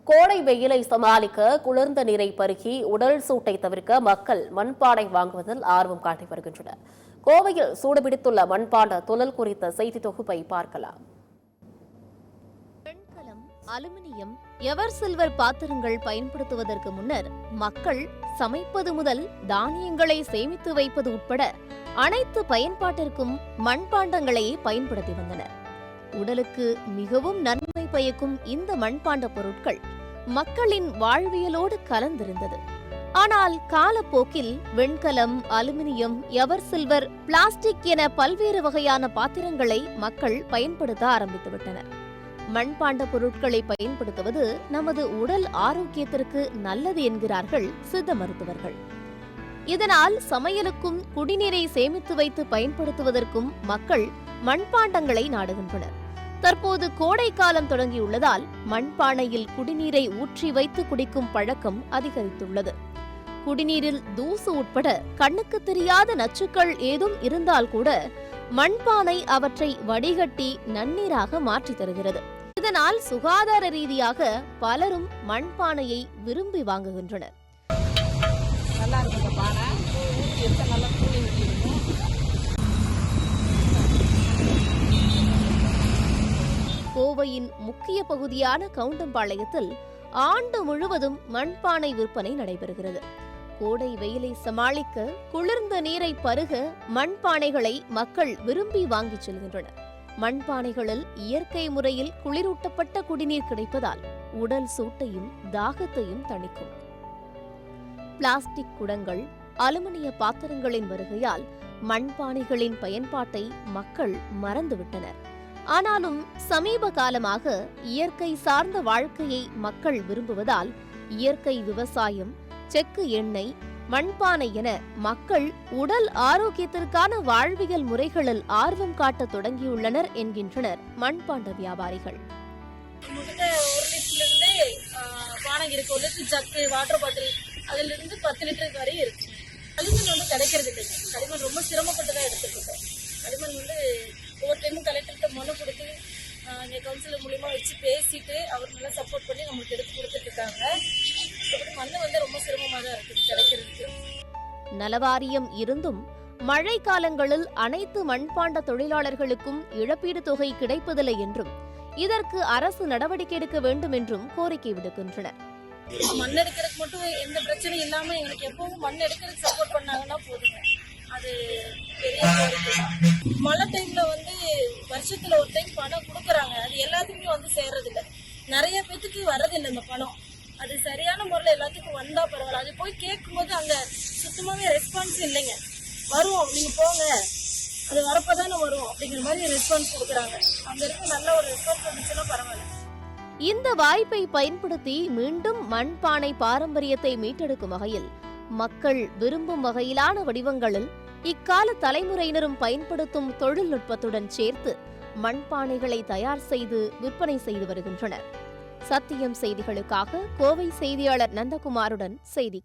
கோடை வெயிலை சமாளிக்க குளிர்ந்த நீரை பருகி உடல் சூட்டை தவிர்க்க மக்கள் மண்பானை வாங்குவதில் ஆர்வம் காட்டி வருகின்றனர். கோவையில் சூடுபிடித்துள்ள மண்பாண்ட துழல் குறித்த செய்தி தொகுப்பை பார்க்கலாம். வெண்கலம், அலுமினியம், எவர் சில்வர் பாத்திரங்கள் பயன்படுத்துவதற்கு முன்னர் மக்கள் சமைப்பது முதல் தானியங்களை சேமித்து வைப்பது உட்பட அனைத்து பயன்பாட்டிற்கும் மண்பாண்டங்களையே பயன்படுத்தி வந்தனர். உடலுக்கு மிகவும் நன்மை பயக்கும் இந்த மண்பாண்ட பொருட்கள் மக்களின் வாழ்வியலோடு கலந்திருந்தது. ஆனால் காலப்போக்கில் வெண்கலம், அலுமினியம், எவர் சில்வர், பிளாஸ்டிக் என பல்வேறு வகையான பாத்திரங்களை மக்கள் பயன்படுத்த ஆரம்பித்துவிட்டனர். மண்பாண்ட பொருட்களை பயன்படுத்துவது நமது உடல் ஆரோக்கியத்திற்கு நல்லது என்கிறார்கள் சித்த மருத்துவர்கள். இதனால் சமையலுக்கும் குடிநீரை சேமித்து வைத்து பயன்படுத்துவதற்கும் மக்கள் மண்பாண்டங்களை நாடுகின்றனர். தற்போது கோடை காலம் தொடங்கியுள்ளதால் மண்பானையில் குடிநீரை ஊற்றி வைத்து குடிக்கும் பழக்கம் அதிகரித்துள்ளது. குடிநீரில் தூசு உட்பட கண்ணுக்கு தெரியாத நச்சுக்கள் ஏதும் இருந்தால் கூட மண்பானை அவற்றை வடிகட்டி நன்னீராக மாற்றி தருகிறது. இதனால் சுகாதார ரீதியாக பலரும் மண்பானையை விரும்பி வாங்குகின்றனர். கோவையின் முக்கிய பகுதியான கவுண்டம்பாளையத்தில் ஆண்டு முழுவதும் மண்பானை விற்பனை நடைபெறுகிறது. கோடை வெயிலை சமாளிக்க குளிர்ந்த நீரை பருக மண்பானைகளை மக்கள் விரும்பி வாங்கிச் செல்கின்றனர். மண்பானைகளில் இயற்கை முறையில் குளிரூட்டப்பட்ட குடிநீர் கிடைப்பதால் உடல் சூட்டையும் தாகத்தையும் தணிக்கும். பிளாஸ்டிக் குடங்கள், அலுமினிய பாத்திரங்களின் வருகையால் மண்பானைகளின் பயன்பாட்டை மக்கள் மறந்துவிட்டனர். ஆனாலும் சமீப காலமாக இயற்கை சார்ந்த வாழ்க்கையை மக்கள் விரும்புவதால் இயற்கை விவசாயம், செக்கு எண்ணெய், மண்பானை என மக்கள் உடல் ஆரோக்கியத்திற்கான வாழ்வியல் முறைகளில் ஆர்வம் காட்ட தொடங்கியுள்ளனர் என்கின்றனர் மண்பாண்ட வியாபாரிகள். வாட்டர் பாட்டில் அதுல இருந்து 10 லிட்டர் வரை இருக்கு. களிமண் வந்து கிடைக்கிறது இல்லை. களிமண் ரொம்ப சிரமப்பட்டு தான் எடுத்துருக்கோம். களிமண் வந்து ஒவ்வொரு டைமும் கலெக்டர்கிட்ட மனு கொடுத்து இங்கே கவுன்சிலர் மூலியமா வச்சு பேசிட்டு அவர் நல்லா சப்போர்ட் பண்ணி நம்மளுக்கு எடுத்து கொடுத்துட்டு இருக்காங்க. மண்ணு வந்து ரொம்ப சிரமமாக தான் இருக்குது கிடைக்கிறதுக்கு. நலவாரியம் இருந்தும் மழை காலங்களில் அனைத்து மண்பாண்ட தொழிலாளர்களுக்கும் இழப்பீடு தொகை கிடைப்பதில்லை என்றும் இதற்கு அரசு நடவடிக்கை எடுக்க வேண்டும் என்றும் கோரிக்கை விடுக்கின்றனர். மண் எடுக்கிறதுக்கு மட்டும் எந்த பிரச்சனையும் இல்லாம எங்களுக்கு எப்பவும் மண் எடுக்கிறதுக்கு சப்போர்ட் பண்ணாங்கன்னா போதுங்க. அது பெரிய மழை டைம்ல வந்து வருஷத்துல ஒரு டைம் பணம் கொடுக்குறாங்க. அது எல்லாத்துக்குமே வந்து சேர்றது இல்லை. நிறைய பேத்துக்கு வர்றதில்லை இந்த பணம். அது சரியான முறையில் எல்லாத்துக்கும் வந்தா பரவாயில்ல. அது போய் கேட்கும் போது அங்க சுத்தமாவே ரெஸ்பான்ஸ் இல்லைங்க. வருவோம், நீங்க போங்க, அது வரப்பதானே வரும் அப்படிங்கிற மாதிரி ரெஸ்பான்ஸ் கொடுக்குறாங்க. அங்க இருக்க நல்ல ஒரு ரெஸ்பான்ஸ் வந்துச்சுன்னா பரவாயில்ல. இந்த வாய்ப்பை பயன்படுத்தி மீண்டும் மண்பானை பாரம்பரியத்தை மீட்டெடுக்கும் வகையில் மக்கள் விரும்பும் வகையிலான வடிவங்களில் இக்கால தலைமுறையினரும் பயன்படுத்தும் தொழில்நுட்பத்துடன் சேர்த்து மண்பானைகளை தயார் செய்து விற்பனை செய்து வருகின்றனர். சத்தியம் செய்திகளுக்காக கோவை செய்தியாளர் நந்தகுமாருடன் செய்தி.